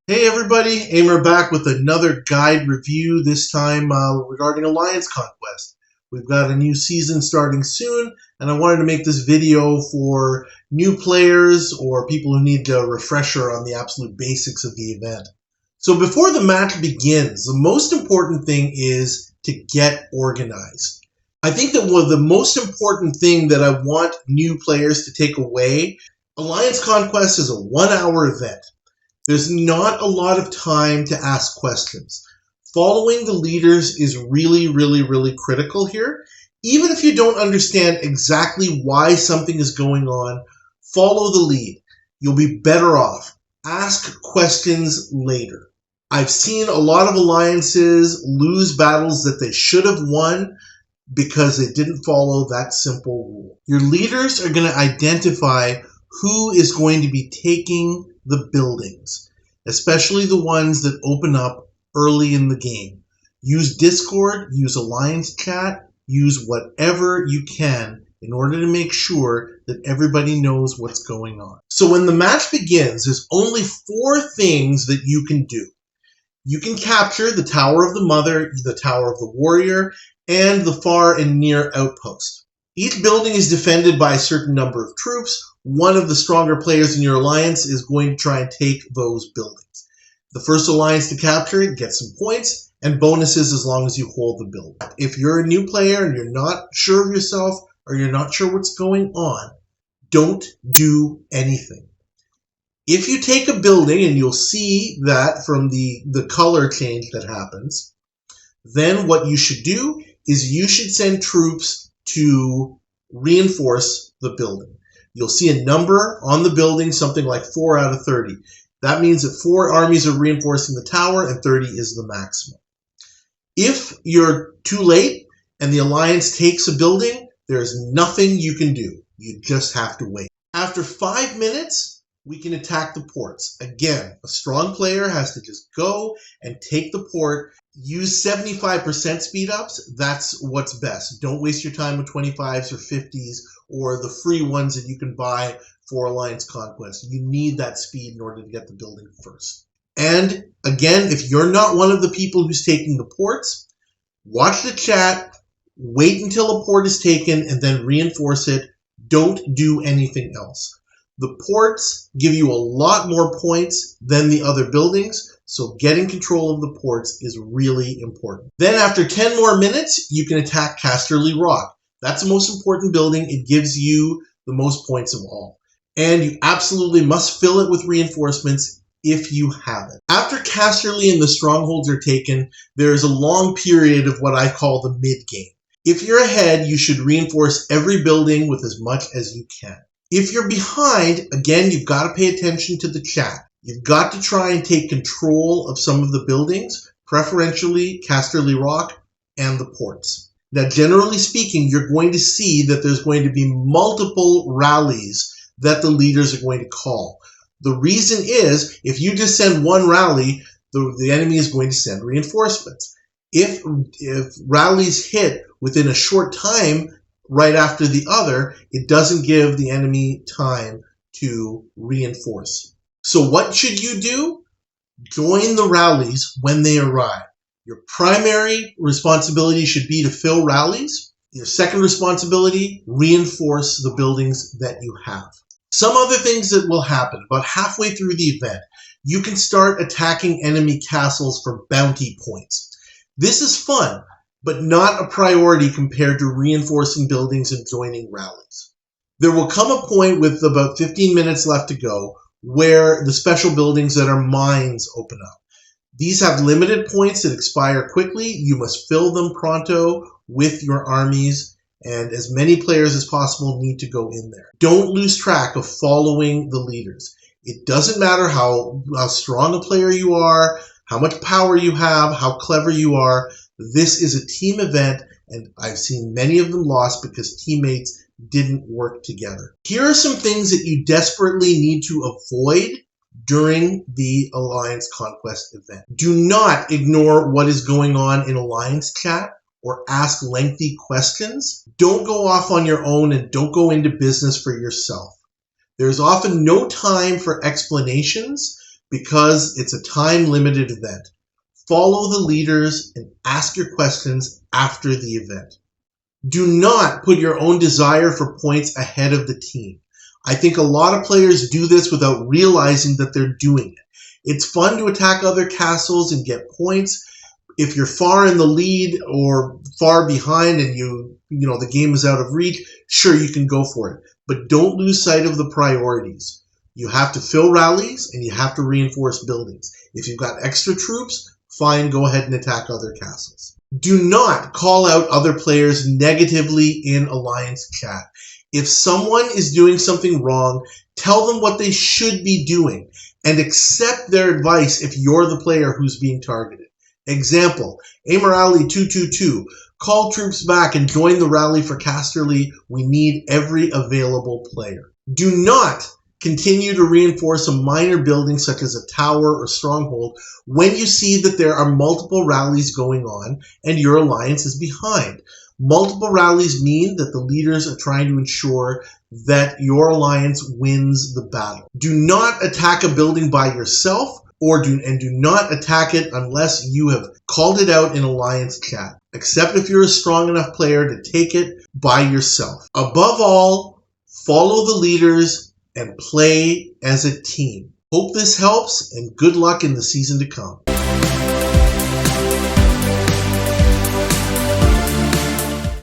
Hey everybody, Aimer back with another guide review, this time regarding Alliance Conquest. We've got a new season starting soon, and I wanted to make this video for new players or people who need a refresher on the absolute basics of the event. So before the match begins, the most important thing is to get organized. I think that one of the most important thing that I want new players to take away, Alliance Conquest is a 1-hour event. There's not a lot of time to ask questions. Following the leaders is really critical here. Even if you don't understand exactly why something is going on, follow the lead. You'll be better off. Ask questions later. I've seen a lot of alliances lose battles that they should have won because they didn't follow that simple rule. Your leaders are going to identify who is going to be taking the buildings, especially the ones that open up early in the game. Use Discord, use Alliance chat, use whatever you can in order to make sure that everybody knows what's going on. So when the match begins, there's only 4 things that you can do. You can capture the Tower of the Mother, the Tower of the Warrior, and the far and near outpost. Each building is defended by a certain number of troops. One of the stronger players in your alliance is going to try and take those buildings. The first alliance to capture it gets some points and bonuses as long as you hold the building. If you're a new player and you're not sure of yourself or you're not sure what's going on, don't do anything. If you take a building, and you'll see that from the color change that happens, then what you should do is you should send troops to reinforce the building. You'll see a number on the building, something like 4 out of 30. That means that 4 armies are reinforcing the tower and 30 is the maximum. If you're too late and the alliance takes a building, there's nothing you can do. You just have to wait. After 5 minutes, we can attack the ports. Again, a strong player has to just go and take the port. Use 75% speed ups. That's what's best. Don't waste your time with 25s or 50s or the free ones that you can buy for Alliance Conquest. You need that speed in order to get the building first. And again, if you're not one of the people who's taking the ports, watch the chat, wait until a port is taken, and then reinforce it. Don't do anything else. The ports give you a lot more points than the other buildings, so getting control of the ports is really important. Then after 10 more minutes, you can attack Casterly Rock. That's the most important building. It gives you the most points of all. And you absolutely must fill it with reinforcements if you have it. After Casterly and the strongholds are taken, there is a long period of what I call the mid-game. If you're ahead, you should reinforce every building with as much as you can. If you're behind, again, you've got to pay attention to the chat. You've got to try and take control of some of the buildings, preferentially Casterly Rock and the ports. Now, generally speaking, you're going to see that there's going to be multiple rallies that the leaders are going to call. The reason is, if you just send one rally, the enemy is going to send reinforcements. If rallies hit within a short time, right after the other, it doesn't give the enemy time to reinforce. So what should you do? Join the rallies when they arrive. Your primary responsibility should be to fill rallies. Your second responsibility, reinforce the buildings that you have. Some other things that will happen, about halfway through the event, you can start attacking enemy castles for bounty points. This is fun, but not a priority compared to reinforcing buildings and joining rallies. There will come a point with about 15 minutes left to go where the special buildings that are mines open up. These have limited points that expire quickly. You must fill them pronto with your armies, and as many players as possible need to go in there. Don't lose track of following the leaders. It doesn't matter how strong a player you are, how much power you have, how clever you are. This is a team event, and I've seen many of them lost because teammates didn't work together. Here are some things that you desperately need to avoid during the Alliance Conquest event. Do not ignore what is going on in Alliance chat or ask lengthy questions. Don't go off on your own and don't go into business for yourself. There's often no time for explanations, because it's a time-limited event. Follow the leaders and ask your questions after the event. Do not put your own desire for points ahead of the team. I think a lot of players do this without realizing that they're doing it. It's fun to attack other castles and get points. If you're far in the lead or far behind and the game is out of reach, sure, you can go for it. But don't lose sight of the priorities. You have to fill rallies and you have to reinforce buildings. If you've got extra troops, fine, go ahead and attack other castles. Do not call out other players negatively in Alliance chat. If someone is doing something wrong, tell them what they should be doing and accept their advice if you're the player who's being targeted. Example, Amerali222, call troops back and join the rally for Casterly. We need every available player. Do not continue to reinforce a minor building such as a tower or stronghold when you see that there are multiple rallies going on and your alliance is behind. Multiple rallies mean that the leaders are trying to ensure that your alliance wins the battle. Do not attack a building by yourself do not attack it unless you have called it out in Alliance chat, except if you're a strong enough player to take it by yourself. Above all, follow the leaders and play as a team. Hope this helps, and good luck in the season to come.